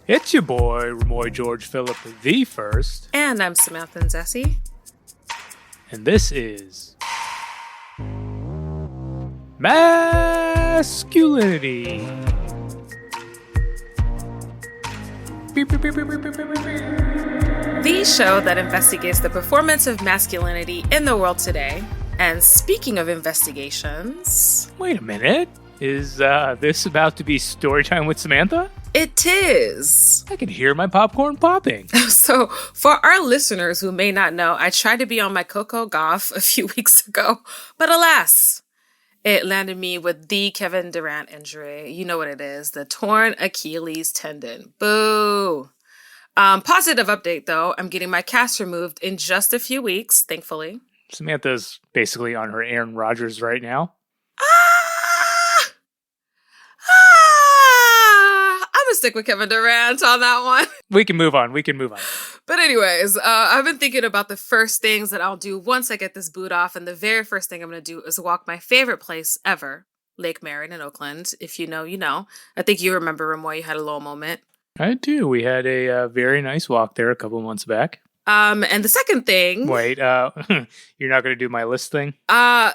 It's your boy, Ramoy George Phillip the First. And I'm Samantha Nzesi. And this is MASKulinity. The show that investigates the performance of masculinity in the world today. And speaking of investigations... Wait a minute. Is this about to be Storytime with Samantha? It is. I can hear my popcorn popping. So, for our listeners who may not know, I tried to be on my Coco Gauff a few weeks ago, but alas, it landed me with the Kevin Durant injury. You know what it is, the torn Achilles tendon. Boo. Positive update, though. I'm getting my cast removed in just a few weeks, thankfully. Samantha's basically on her Aaron Rodgers right now. I'm gonna stick with Kevin Durant on that one. We can move on. But anyways, I've been thinking about the first things that I'll do once I get this boot off. And the very first thing I'm going to do is walk my favorite place ever, Lake Merritt in Oakland. If you know, you know. I think you remember, Ramoy, you had a little moment. I do. We had a very nice walk there a couple months back. And the second thing... Wait, you're not going to do my list thing? No,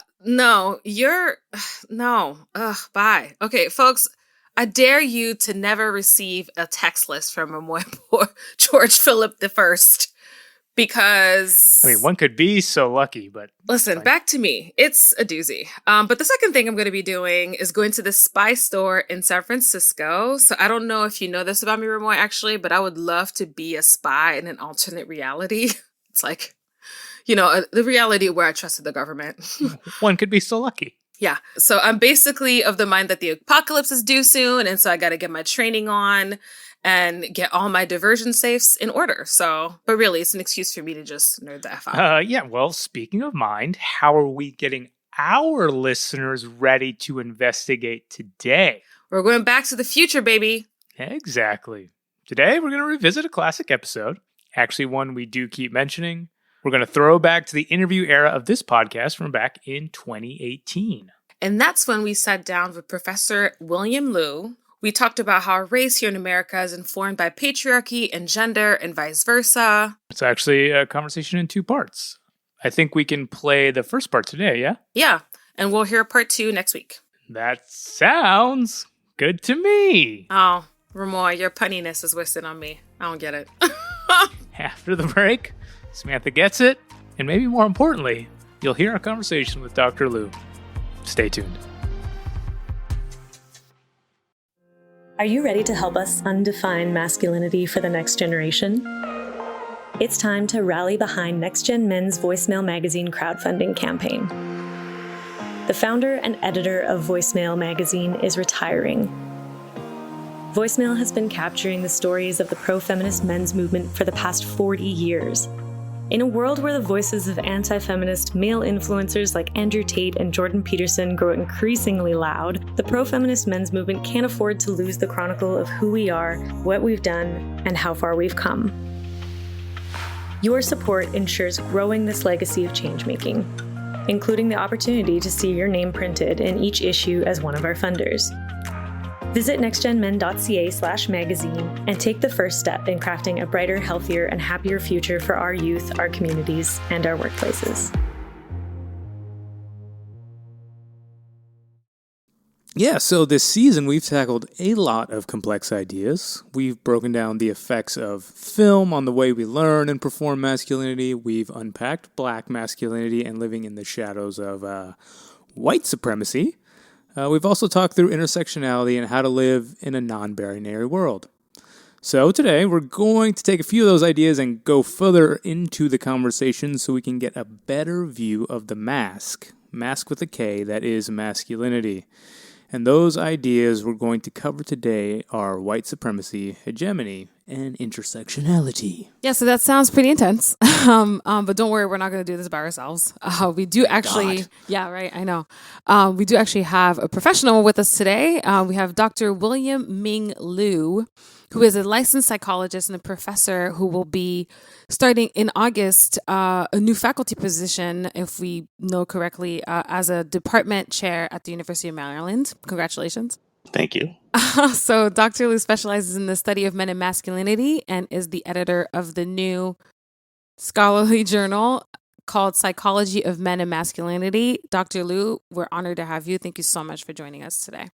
No. Bye. Okay, folks... I dare you to never receive a text list from Ramoy George Phillip the First, because... I mean, one could be so lucky, but... Listen, back to me. It's a doozy. But the second thing I'm going to be doing is going to the spy store in San Francisco. So I don't know if you know this about me, Ramoy, actually, but I would love to be a spy in an alternate reality. It's like, you know, the reality where I trusted the government. One could be so lucky. Yeah. So I'm basically of the mind that the apocalypse is due soon. And so I got to get my training on and get all my diversion safes in order. So, but really, it's an excuse for me to just nerd the F out. Yeah. Well, speaking of mind, how are we getting our listeners ready to investigate today? We're going back to the future, baby. Exactly. Today, we're going to revisit a classic episode. Actually, one we do keep mentioning. We're going to throw back to the interview era of this podcast from back in 2018. And that's when we sat down with Professor William Liu. We talked about how race here in America is informed by patriarchy and gender and vice versa. It's actually a conversation in two parts. I think we can play the first part today, yeah? Yeah, and we'll hear part 2 next week. That sounds good to me. Oh, Ramoy, your punniness is wasted on me. I don't get it. After the break... Samantha gets it, and maybe more importantly, you'll hear our conversation with Dr. Liu. Stay tuned. Are you ready to help us undefine masculinity for the next generation? It's time to rally behind Next Gen Men's Voicemail Magazine crowdfunding campaign. The founder and editor of Voicemail Magazine is retiring. Voicemail has been capturing the stories of the pro-feminist men's movement for the past 40 years. In a world where the voices of anti-feminist male influencers like Andrew Tate and Jordan Peterson grow increasingly loud, the pro-feminist men's movement can't afford to lose the chronicle of who we are, what we've done, and how far we've come. Your support ensures growing this legacy of change-making, including the opportunity to see your name printed in each issue as one of our funders. Visit nextgenmen.ca/magazine and take the first step in crafting a brighter, healthier, and happier future for our youth, our communities, and our workplaces. Yeah, so this season we've tackled a lot of complex ideas. We've broken down the effects of film on the way we learn and perform masculinity. We've unpacked black masculinity and living in the shadows of white supremacy. We've also talked through intersectionality and how to live in a non-binary world. So today, we're going to take a few of those ideas and go further into the conversation so we can get a better view of the mask with a K, that is masculinity. And those ideas we're going to cover today are white supremacy, hegemony, and intersectionality. Yeah, so that sounds pretty intense. But don't worry, we're not going to do this by ourselves. We do actually... God. Yeah, right, I know. We do actually have a professional with us today. We have Dr. William Ming Liu, who is a licensed psychologist and a professor who will be starting in August a new faculty position, if we know correctly, as a department chair at the University of Maryland. Congratulations. Thank you. So Dr. Liu specializes in the study of men and masculinity and is the editor of the new scholarly journal called Psychology of Men and Masculinity. Dr. Liu, we're honored to have you. Thank you so much for joining us today.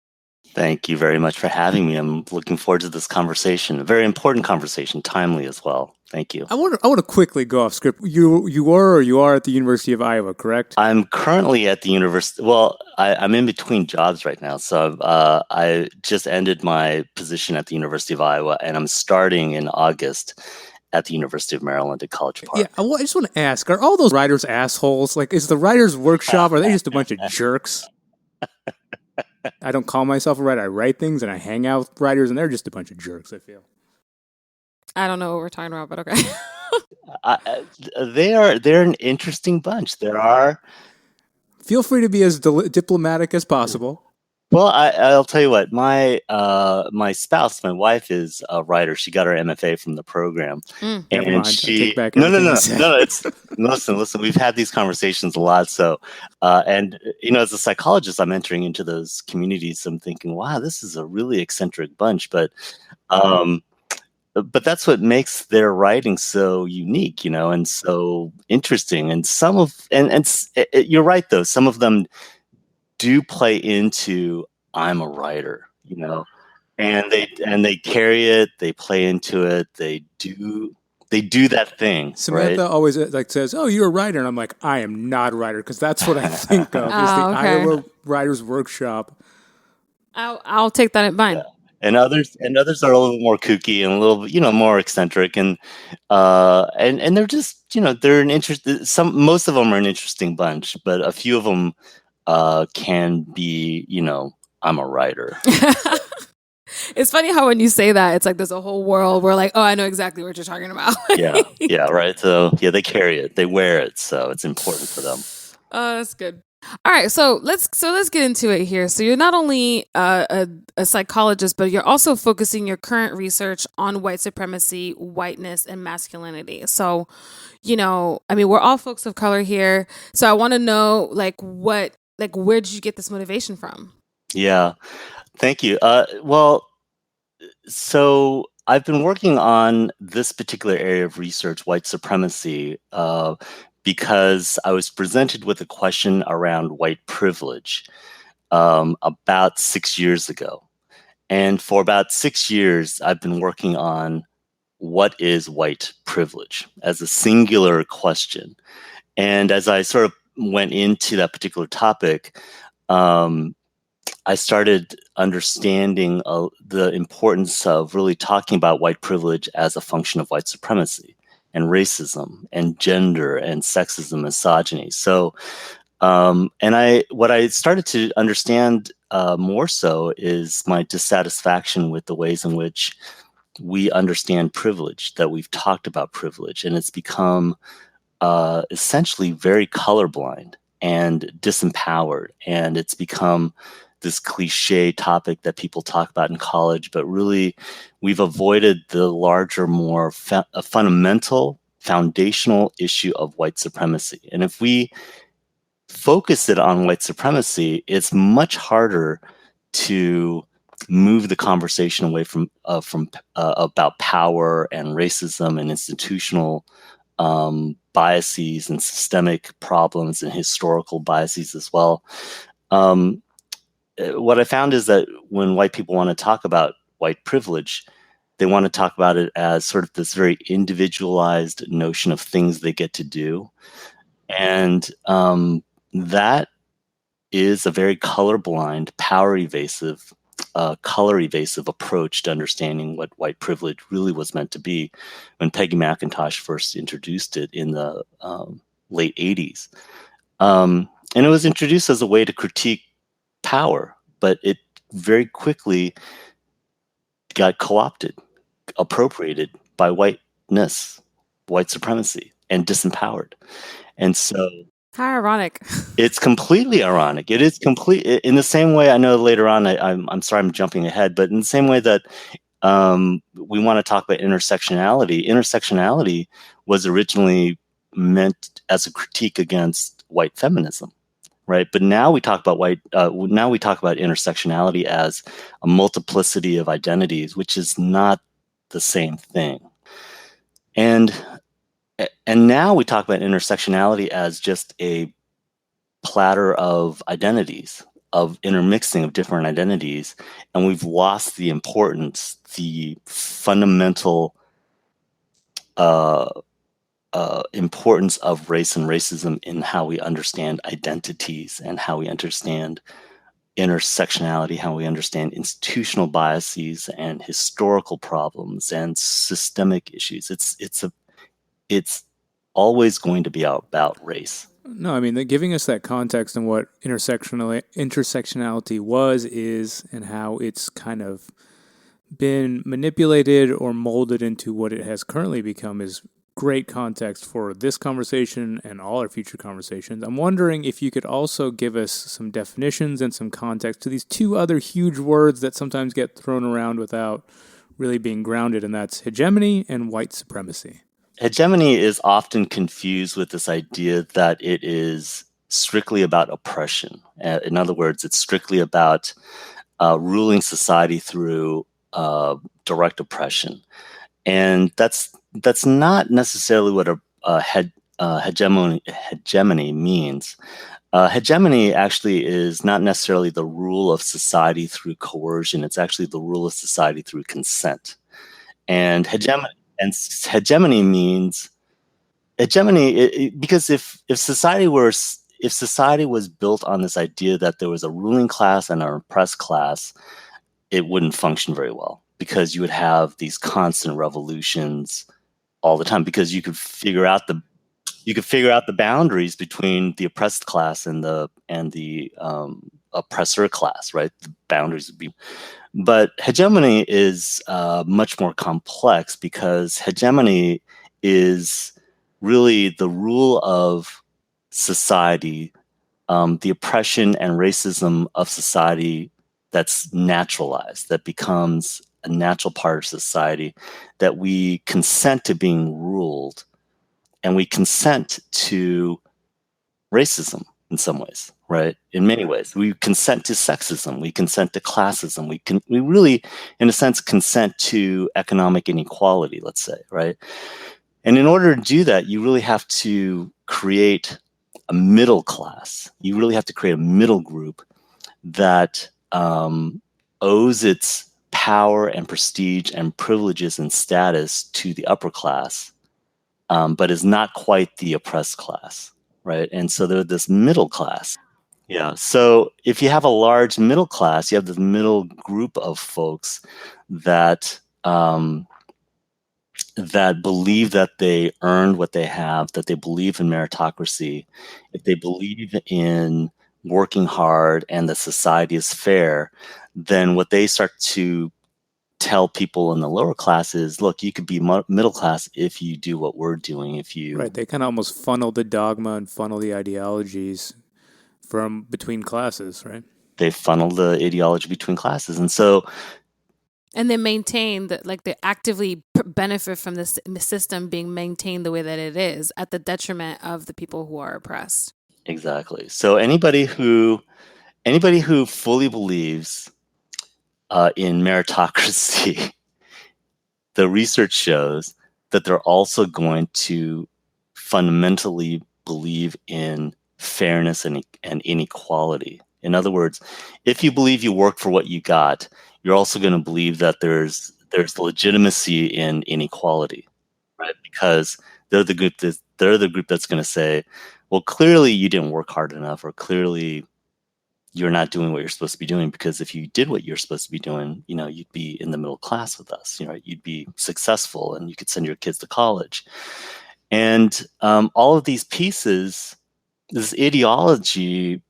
Thank you very much for having me. I'm looking forward to this conversation. A very important conversation, timely as well. Thank you. I want to quickly go off script. You are at the University of Iowa, correct? I'm currently at the university. Well, I'm in between jobs right now. So I just ended my position at the University of Iowa, and I'm starting in August at the University of Maryland at College Park. Yeah, I just want to ask, are all those writers assholes? Like, is the writer's workshop, are they just a bunch of jerks? I don't call myself a writer. I write things and I hang out with writers, and they're just a bunch of jerks, I feel. I don't know what we're talking about, but okay. They're an interesting bunch. Feel free to be as diplomatic as possible. Well, I'll tell you what. My spouse, my wife, is a writer. She got her MFA from the program, and Never mind. she I take back no. everything It's listen. We've had these conversations a lot. So, and as a psychologist, I'm entering into those communities. I'm thinking, wow, this is a really eccentric bunch, but that's what makes their writing so unique, and so interesting. And you're right though. Some of them do play into I'm a writer, and they carry it, they play into it, they do that thing. Samantha right? always says, "Oh, you're a writer," and I'm like, "I am not a writer," because that's what I think of is the okay. Iowa Writers Workshop. I'll take that in mind. Yeah. And others are a little bit more kooky and a little, more eccentric, and they're just, they're an most of them are an interesting bunch, but a few of them can be, I'm a writer. It's funny how when you say that, it's like there's a whole world where like, oh, I know exactly what you're talking about. yeah, right. So yeah, they carry it, they wear it, so it's important for them. That's good. All right, so let's get into it here. So you're not only a psychologist, but you're also focusing your current research on white supremacy, whiteness, and masculinity. So, we're all folks of color here. So I want to know, where did you get this motivation from? Yeah, thank you. So I've been working on this particular area of research, white supremacy, because I was presented with a question around white privilege about 6 years ago. And for about 6 years, I've been working on what is white privilege as a singular question. And as I sort of went into that particular topic, I started understanding the importance of really talking about white privilege as a function of white supremacy and racism and gender and sexism, misogyny. So, what I started to understand more so is my dissatisfaction with the ways in which we understand privilege, that we've talked about privilege, and it's become essentially very colorblind and disempowered, and it's become this cliche topic that people talk about in college, but really we've avoided the larger, more fundamental, foundational issue of white supremacy. And if we focus it on white supremacy, it's much harder to move the conversation away from about power and racism and institutional biases and systemic problems and historical biases as well. What I found is that when white people want to talk about white privilege, they want to talk about it as sort of this very individualized notion of things they get to do. And that is a very colorblind, power evasive, color evasive approach to understanding what white privilege really was meant to be when Peggy McIntosh first introduced it in the late 80s. And it was introduced as a way to critique power, but it very quickly got co-opted, appropriated by whiteness, white supremacy, and disempowered. And so how ironic. It's completely ironic. It is complete in the same way. I know later on, I'm sorry, I'm jumping ahead, but in the same way that we want to talk about intersectionality was originally meant as a critique against white feminism. right? But now we talk about now we talk about intersectionality as a multiplicity of identities, which is not the same thing. And now we talk about intersectionality as just a platter of identities, of intermixing of different identities, and we've lost the importance, the fundamental importance of race and racism in how we understand identities and how we understand intersectionality, how we understand institutional biases and historical problems and systemic issues. It's always going to be about race. No, I mean, giving us that context and what intersectionality was, is, and how it's kind of been manipulated or molded into what it has currently become is great context for this conversation and all our future conversations. I'm wondering if you could also give us some definitions and some context to these two other huge words that sometimes get thrown around without really being grounded, and that's hegemony and white supremacy. Hegemony is often confused with this idea that it is strictly about oppression. In other words, it's strictly about ruling society through direct oppression. And that's not necessarily what a hegemony means. Hegemony actually is not necessarily the rule of society through coercion. It's actually the rule of society through consent. And hegemony means because if society was built on this idea that there was a ruling class and an oppressed class, it wouldn't function very well, because you would have these constant revolutions all the time, because you could figure out the boundaries between the oppressed class and the oppressor class, right? The boundaries would be. But hegemony is much more complex, because hegemony is really the rule of society, the oppression and racism of society that's naturalized, that becomes a natural part of society, that we consent to being ruled, and we consent to racism in some ways, right? In many ways, we consent to sexism, we consent to classism, we really, in a sense, consent to economic inequality, let's say, right? And in order to do that, you really have to create a middle class. You really have to create a middle group that owes its power and prestige and privileges and status to the upper class, but is not quite the oppressed class, right? And so there's this middle class. Yeah. So if you have a large middle class, you have this middle group of folks that that believe that they earned what they have, that they believe in meritocracy, if they believe in working hard and that society is fair, then what they start to tell people in the lower classes, look, you could be middle class if you do what we're doing. If you Right, they kind of almost funnel the dogma and funnel the ideologies from between classes, right? They funnel the ideology between classes, and so. And they maintain that, like, they actively benefit from this system being maintained the way that it is, at the detriment of the people who are oppressed. Exactly. So anybody who fully believes in meritocracy, the research shows that they're also going to fundamentally believe in fairness and inequality. In other words, if you believe you work for what you got, you're also going to believe that there's legitimacy in inequality, right? Because they're the group that's going to say, well, clearly you didn't work hard enough, or clearly you're not doing what you're supposed to be doing, because if you did what you're supposed to be doing, you'd be in the middle class with us, you'd be successful and you could send your kids to college. And all of these pieces, this ideology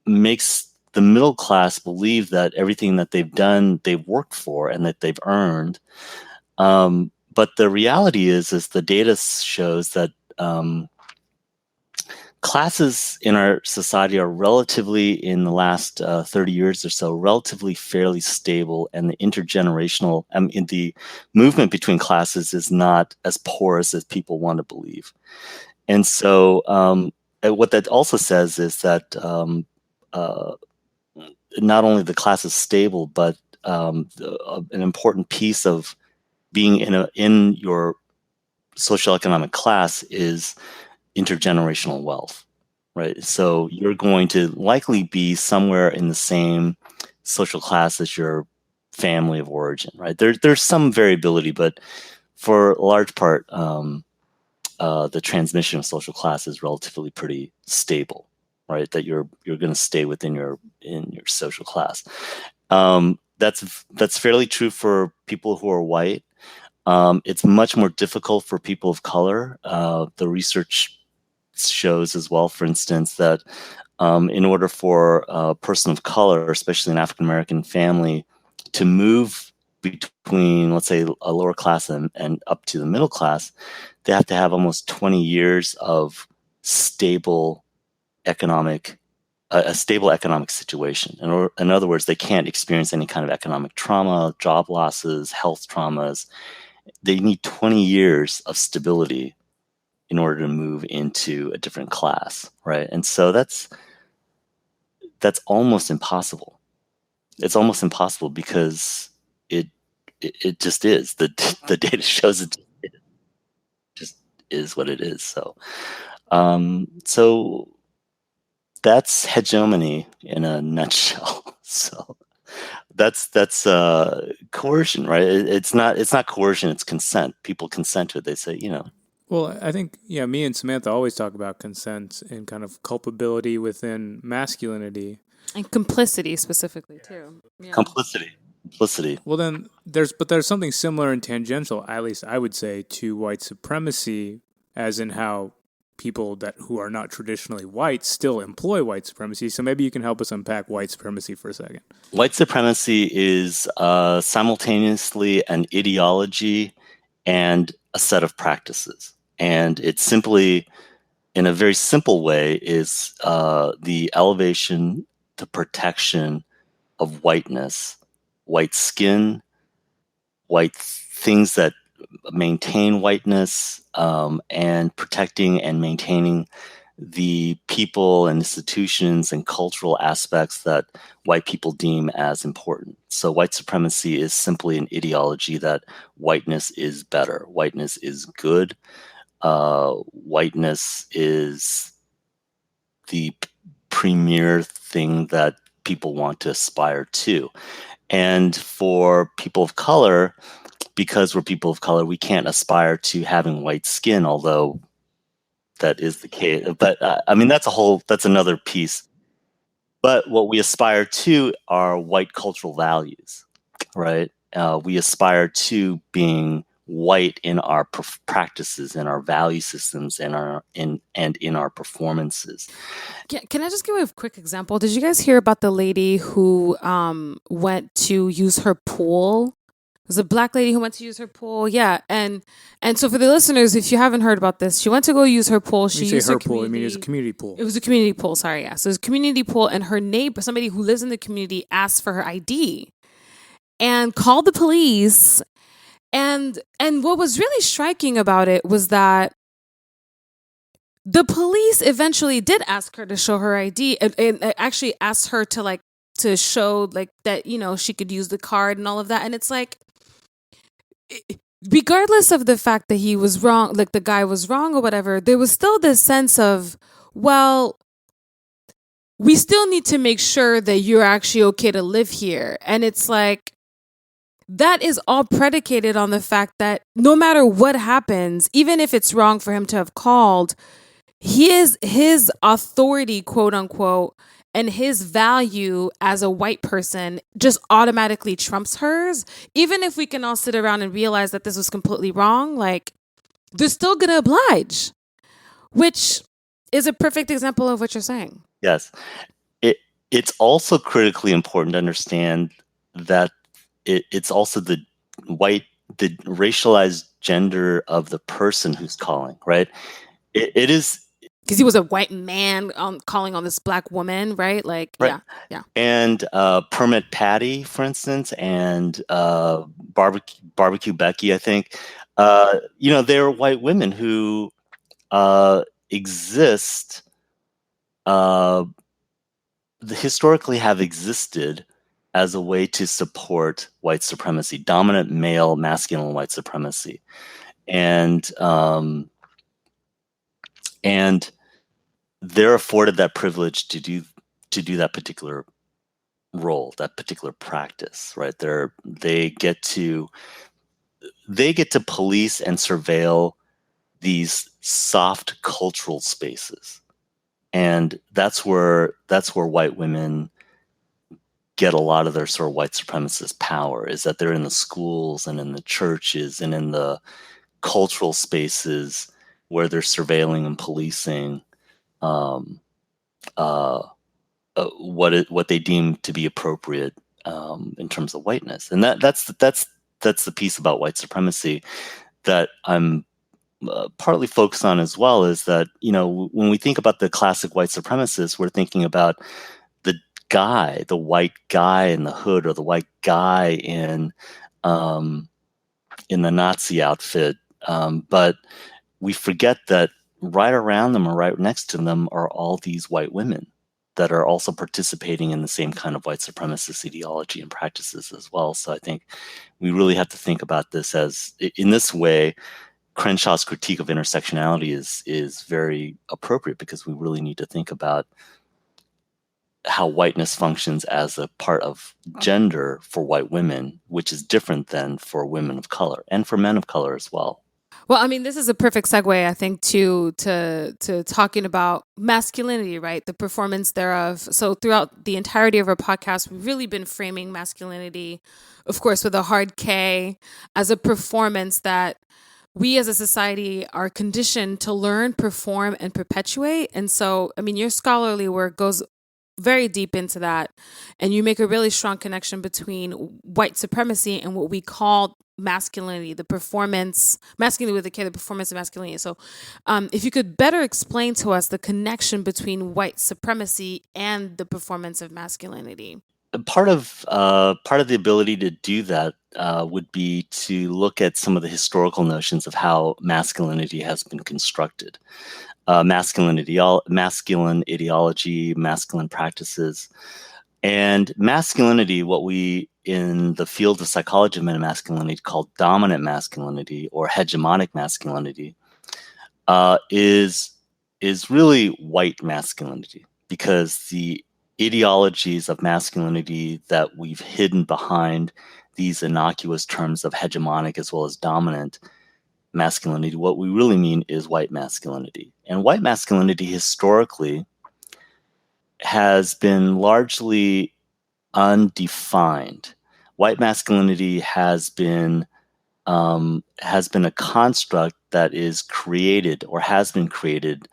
makes the middle class believe that everything that they've done, they've worked for and that they've earned. But the reality is the data shows that classes in our society are relatively, in the last 30 years or so, relatively fairly stable, and the intergenerational, in the movement between classes is not as porous as people want to believe. And so what that also says is that not only the class is stable, but an important piece of being in your social economic class is intergenerational wealth, right? So you're going to likely be somewhere in the same social class as your family of origin, right? There's some variability, but for a large part, the transmission of social class is relatively pretty stable, right? That you're going to stay within your social class. That's fairly true for people who are white. It's much more difficult for people of color. The research shows as well, for instance, that in order for a person of color, especially an African American family, to move between, let's say, a lower class and up to the middle class, they have to have almost 20 years of stable economic a stable economic situation. In other words, they can't experience any kind of economic trauma, job losses, health traumas. They need 20 years of stability in order to move into a different class, right? And so that's almost impossible. It's almost impossible because it just is. The data shows it just is what it is. So that's hegemony in a nutshell. So that's coercion, right? It's not coercion, it's consent. People consent to it. They say, Well, I think, me and Samantha always talk about consent and kind of culpability within masculinity. And complicity specifically, too. Yeah. Complicity. Well, then there's something similar and tangential, at least I would say, to white supremacy, as in how people who are not traditionally white still employ white supremacy. So maybe you can help us unpack white supremacy for a second. White supremacy is simultaneously an ideology and a set of practices. And it simply, in a very simple way, is the elevation, the protection of whiteness, white skin, white things that maintain whiteness, and protecting and maintaining the people and institutions and cultural aspects that white people deem as important. So white supremacy is simply an ideology that whiteness is better, whiteness is good, whiteness is the premier thing that people want to aspire to. And for people of color, because we're people of color, we can't aspire to having white skin, although that is the case. But that's another piece. But what we aspire to are white cultural values, right? We aspire to being white in our practices, in our value systems, and in our performances. Can I just give a quick example? Did you guys hear about the lady who went to use her pool? It was a black lady who went to use her pool. Yeah, and so for the listeners, if you haven't heard about this, she went to go use her pool. She used her pool. I mean, it's a community pool. It was a community pool. Sorry, yeah. So it was a community pool, and her neighbor, somebody who lives in the community, asked for her ID and called the police. And what was really striking about it was that the police eventually did ask her to show her ID and actually asked her to show that, she could use the card and all of that. And it's like, regardless of the fact that he was wrong, like the guy was wrong or whatever, there was still this sense of, well, we still need to make sure that you're actually okay to live here. And it's like, that is all predicated on the fact that no matter what happens, even if it's wrong for him to have called, his authority, quote unquote, and his value as a white person just automatically trumps hers. Even if we can all sit around and realize that this was completely wrong, like, they're still going to oblige, which is a perfect example of what you're saying. Yes. It's also critically important to understand that it's also the racialized gender of the person who's calling, right? It is because he was a white man calling on this black woman, right? Like, right. Yeah. And Permit Patty, for instance, and Barbecue Becky, I think, they're white women who exist uh, historically have existed as a way to support white supremacy, dominant male masculine white supremacy, and and they're afforded that privilege to do that particular role, that particular practice, right? They get to police and surveil these soft cultural spaces, and that's where white women get a lot of their sort of white supremacist power, is that they're in the schools and in the churches and in the cultural spaces where they're surveilling and policing um, uh, what they deem to be appropriate in terms of whiteness. And that's the piece about white supremacy that I'm partly focused on as well, is that, when we think about the classic white supremacists, we're thinking about the the white guy in the hood, or the white guy um, in the Nazi outfit. But we forget that right around them or right next to them are all these white women that are also participating in the same kind of white supremacist ideology and practices as well. So I think we really have to think about this as, in this way, Crenshaw's critique of intersectionality is very appropriate, because we really need to think about how whiteness functions as a part of gender for white women, which is different than for women of color and for men of color as well. Well, I mean, this is a perfect segue, I think, to talking about masculinity, right? The performance thereof. So throughout the entirety of our podcast, we've really been framing masculinity, of course, with a hard K, as a performance that we as a society are conditioned to learn, perform, and perpetuate. And so, I mean, your scholarly work goes very deep into that, and you make a really strong connection between white supremacy and what we call masculinity, the performance, masculinity with a K, the performance of masculinity. So if you could better explain to us the connection between white supremacy and the performance of masculinity. Part of the ability to do that would be to look at some of the historical notions of how masculinity has been constructed. Masculine ideology, masculine practices. And masculinity, what we in the field of psychology of masculinity call dominant masculinity or hegemonic masculinity, is really white masculinity, because the ideologies of masculinity that we've hidden behind these innocuous terms of hegemonic as well as dominant masculinity, what we really mean is white masculinity. And white masculinity historically has been largely undefined. White masculinity has been a construct that is created, or has been created,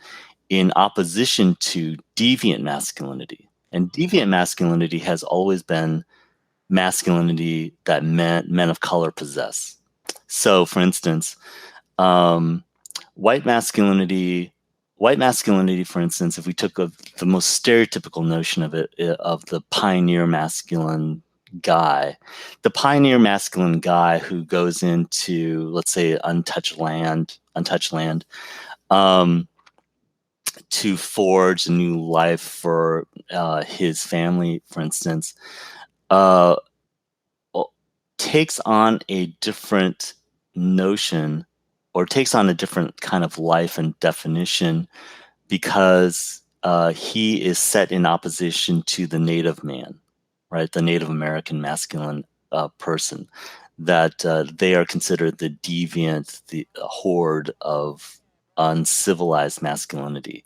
in opposition to deviant masculinity. And deviant masculinity has always been masculinity that men of color possess. So, for instance, um, white masculinity, for instance, if we took the most stereotypical notion of it, of the pioneer masculine guy, who goes into, let's say, untouched land, to forge a new life for his family, for instance, uh, takes on a different notion, or takes on a different kind of life and definition, because he is set in opposition to the native man, right? The Native American masculine person, that they are considered the deviant, the horde of uncivilized masculinity.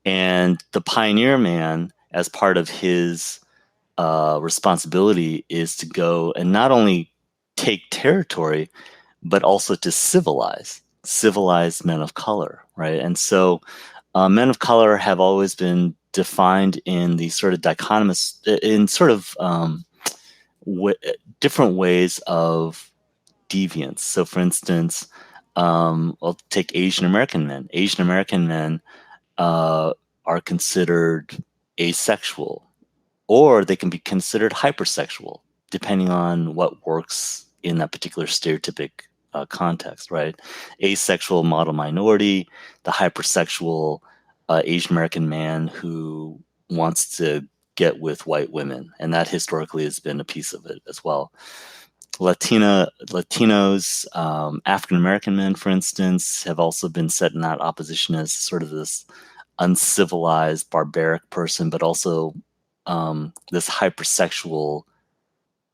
And the pioneer man, as part of his responsibility, is to go and not only take territory, but also to civilize men of color, right? And so men of color have always been defined in these sort of dichotomous, in sort of different ways of deviance. So, for instance, I'll take Asian American men. Asian American men are considered asexual, or they can be considered hypersexual, depending on what works in that particular stereotypic context, right? Asexual, model minority; the hypersexual, Asian American man who wants to get with white women, and that historically has been a piece of it as well. Latinos, African American men, for instance, have also been set in that opposition as sort of this uncivilized, barbaric person, but also this hypersexual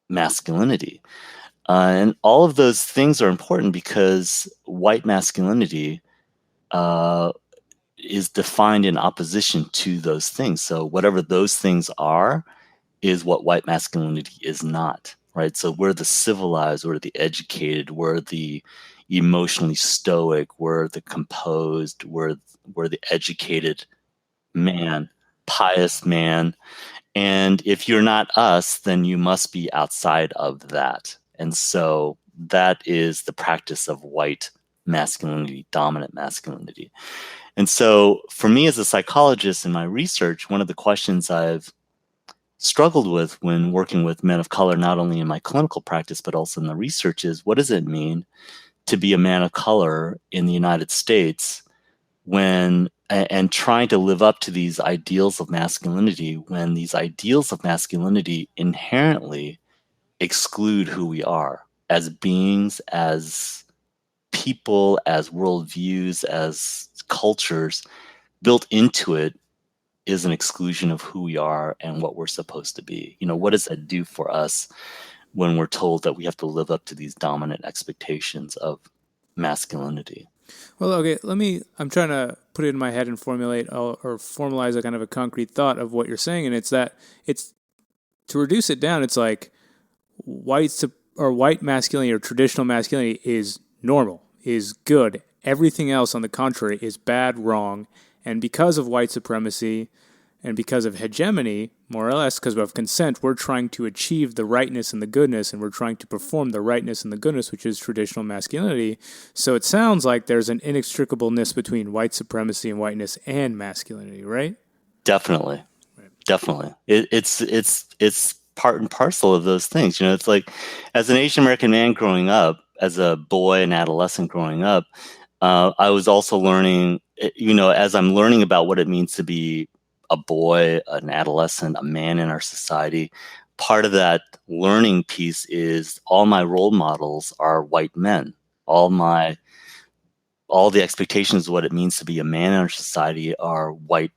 masculinity. And all of those things are important because white masculinity is defined in opposition to those things. So whatever those things are is what white masculinity is not, right? So we're the civilized, we're the educated, we're the emotionally stoic, we're the composed, we're the educated man, pious man. And if you're not us, then you must be outside of that. And so that is the practice of white masculinity, dominant masculinity. And so for me as a psychologist in my research, one of the questions I've struggled with when working with men of color, not only in my clinical practice, but also in the research is what does it mean to be a man of color in the United States when and trying to live up to these ideals of masculinity when these ideals of masculinity inherently exclude who we are as beings, as people, as worldviews, as cultures. Built into it is an exclusion of who we are and what we're supposed to be. What does that do for us when we're told that we have to live up to these dominant expectations of masculinity? Well, okay, I'm trying to put it in my head and formulate or formalize a kind of a concrete thought of what you're saying. And it's that to reduce it down, it's like white masculinity or traditional masculinity is normal, is good. Everything else, on the contrary, is bad, wrong. And because of white supremacy and because of hegemony, more or less, because of consent, we're trying to achieve the rightness and the goodness, and we're trying to perform the rightness and the goodness, which is traditional masculinity. So it sounds like there's an inextricableness between white supremacy and whiteness and masculinity, right? Definitely. Right. Definitely. It's part and parcel of those things. It's like as an Asian American man growing up, as a boy and adolescent growing up, I was also learning, as I'm learning about what it means to be a boy, an adolescent, a man in our society, part of that learning piece is all my role models are white men. All the expectations of what it means to be a man in our society are white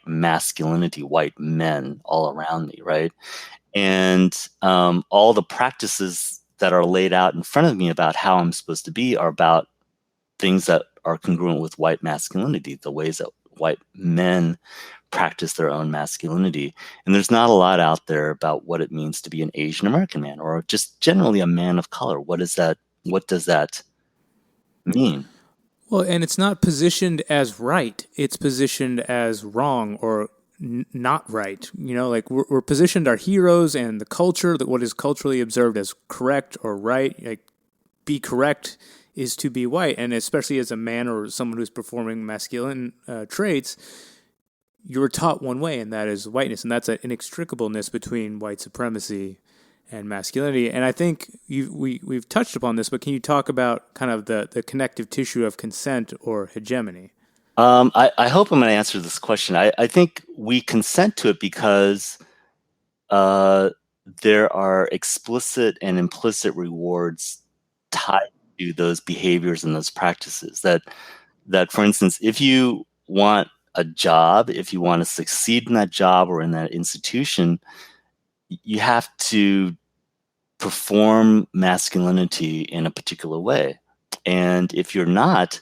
masculinity, white men all around me, right? And all the practices that are laid out in front of me about how I'm supposed to be are about things that are congruent with white masculinity, the ways that white men practice their own masculinity. And there's not a lot out there about what it means to be an Asian American man or just generally a man of color. What does that mean? Well, and it's not positioned as right. It's positioned as wrong or not right. Like we're positioned our heroes and the culture, that what is culturally observed as correct or right, like be correct is to be white. And especially as a man or someone who's performing masculine traits, you're taught one way, and that is whiteness. And that's an inextricableness between white supremacy and masculinity. And I think we've touched upon this, but can you talk about kind of the connective tissue of consent or hegemony? I hope I'm going to answer this question. I think we consent to it because there are explicit and implicit rewards tied to those behaviors and those practices. That, for instance, if you want a job, if you want to succeed in that job or in that institution, you have to perform masculinity in a particular way. And if you're not,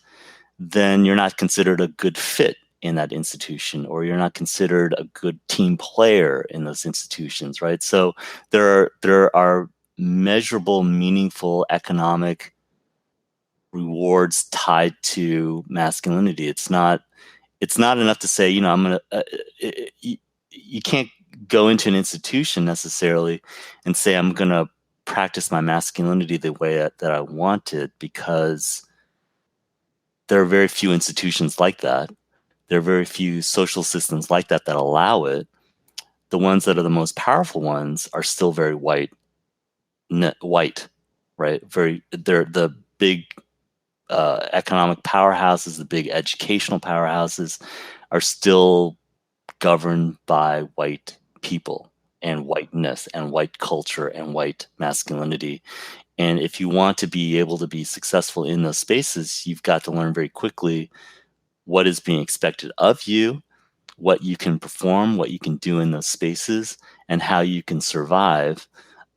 then you're not considered a good fit in that institution, or you're not considered a good team player in those institutions, right? So there are measurable, meaningful economic rewards tied to masculinity. It's not enough to say, I'm gonna. You can't go into an institution necessarily and say I'm gonna practice my masculinity the way that I want it, because there are very few institutions like that. There are very few social systems like that allow it. The ones that are the most powerful ones are still very white, right? They're the big economic powerhouses, the big educational powerhouses, are still governed by white people and whiteness and white culture and white masculinity. And if you want to be able to be successful in those spaces, you've got to learn very quickly what is being expected of you, what you can perform, what you can do in those spaces, and how you can survive.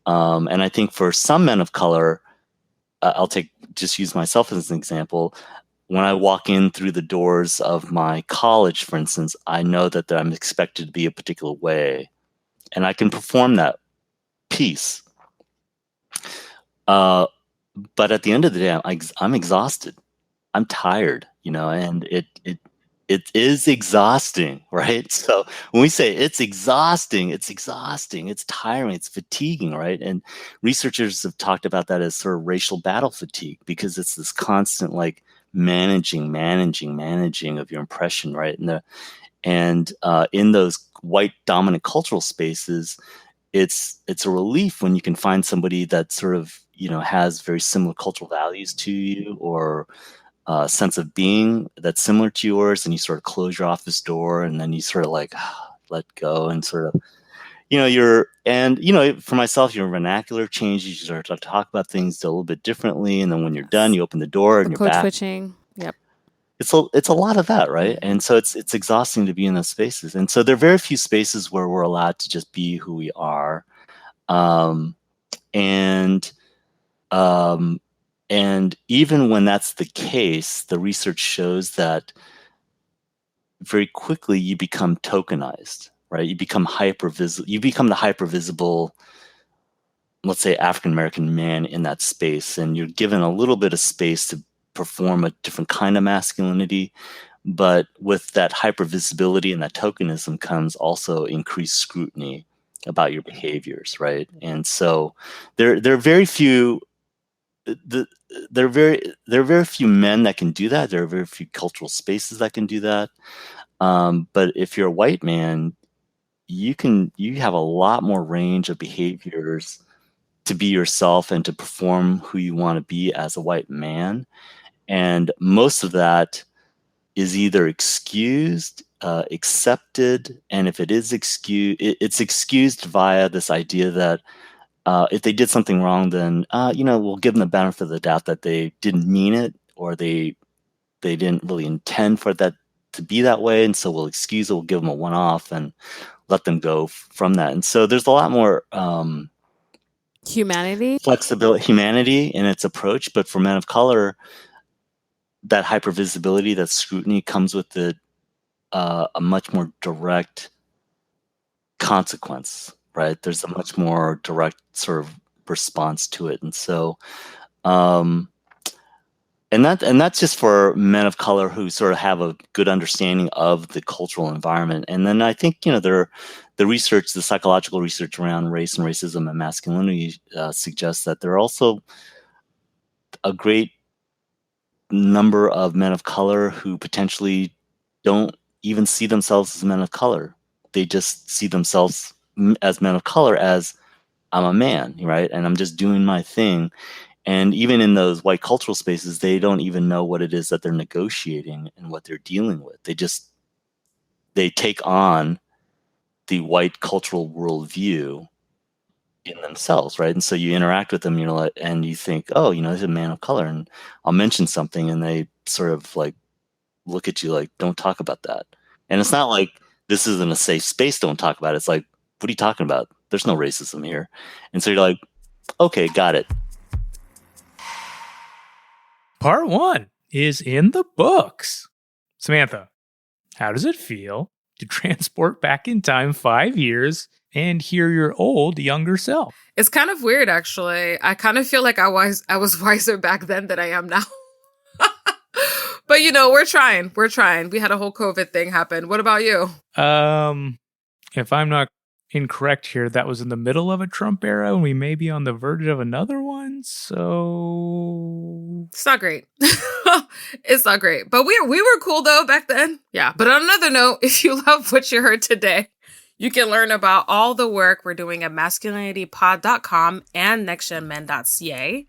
And I think for some men of color, I'll just use myself as an example. When I walk in through the doors of my college, for instance, I know that I'm expected to be a particular way, and I can perform that piece. But at the end of the day, I'm exhausted. I'm tired, and it is exhausting, right? So when we say it's exhausting, it's tiring, it's fatiguing, right? And researchers have talked about that as sort of racial battle fatigue, because it's this constant like managing of your impression, right? And in those white dominant cultural spaces, it's a relief when you can find somebody that sort of has very similar cultural values to you, or sense of being that's similar to yours, and you sort of close your office door, and then you sort of like let go, and sort of for myself, your vernacular changes. You start to talk about things a little bit differently, and then when you're done, you open the door and you're Code back. switching. Yep. It's a lot of that, right? And so it's exhausting to be in those spaces. And so there are very few spaces where we're allowed to just be who we are. And even when that's the case, the research shows that very quickly you become tokenized, right? You become you become the hypervisible, let's say, African American man in that space, and you're given a little bit of space to perform a different kind of masculinity. But with that hypervisibility and that tokenism comes also increased scrutiny about your behaviors, right? And so there are very few. There are very few men that can do that. There are very few cultural spaces that can do that. But if you're a white man, you have a lot more range of behaviors to be yourself and to perform who you want to be as a white man. And most of that is either excused, accepted, and if it is excused, it's excused via this idea that if they did something wrong, then we'll give them the benefit of the doubt that they didn't mean it, or they didn't really intend for that to be that way, and so we'll excuse it, we'll give them a one-off and let them go from that. And so there's a lot more humanity in its approach. But for men of color, that hypervisibility, that scrutiny comes with a much more direct consequence, right? There's a much more direct sort of response to it. And so and that's just for men of color who sort of have a good understanding of the cultural environment. And then I think the psychological research around race and racism and masculinity suggests that there are also a great number of men of color who potentially don't even see themselves as men of color. They just see themselves as men of color as, I'm a man, right? And I'm just doing my thing. And even in those white cultural spaces, they don't even know what it is that they're negotiating and what they're dealing with. They take on the white cultural worldview in themselves, right? And so you interact with them, and you think, oh, he's a man of color, and I'll mention something, and they sort of like look at you like, don't talk about that. And it's not like this isn't a safe space, don't talk about it. It's like, what are you talking about? There's no racism here. And so you're like, okay, got it. Part 1 is in the books. Samantha, how does it feel to transport back in time 5 years and hear your old, younger self? It's kind of weird, actually. I kind of feel like I was wiser back then than I am now. But we're trying. We had a whole COVID thing happen. What about you? If I'm not incorrect here, that was in the middle of a Trump era, and we may be on the verge of another one. So it's not great. It's not great. But we were cool though back then. Yeah. But on another note, if you love what you heard today, you can learn about all the work we're doing at masculinitypod.com and nextgenmen.ca.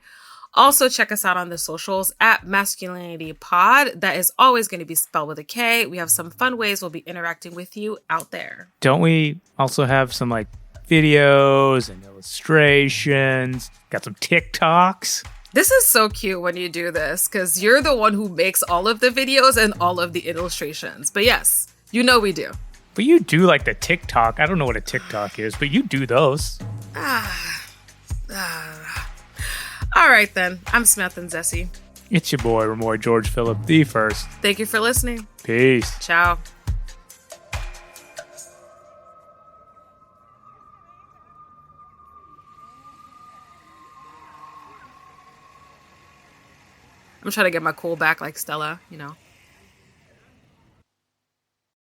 Also, check us out on the socials at Masculinity Pod. That is always going to be spelled with a K. We have some fun ways we'll be interacting with you out there. Don't we also have some like videos and illustrations? Got some TikToks? This is so cute when you do this because you're the one who makes all of the videos and all of the illustrations. But yes, you know we do. But you do like the TikTok. I don't know what a TikTok is, but you do those. All right, then. I'm Smith and Zessie. It's your boy, Ramoy George Phillip the First. Thank you for listening. Peace. Ciao. I'm trying to get my cool back like Stella, you know.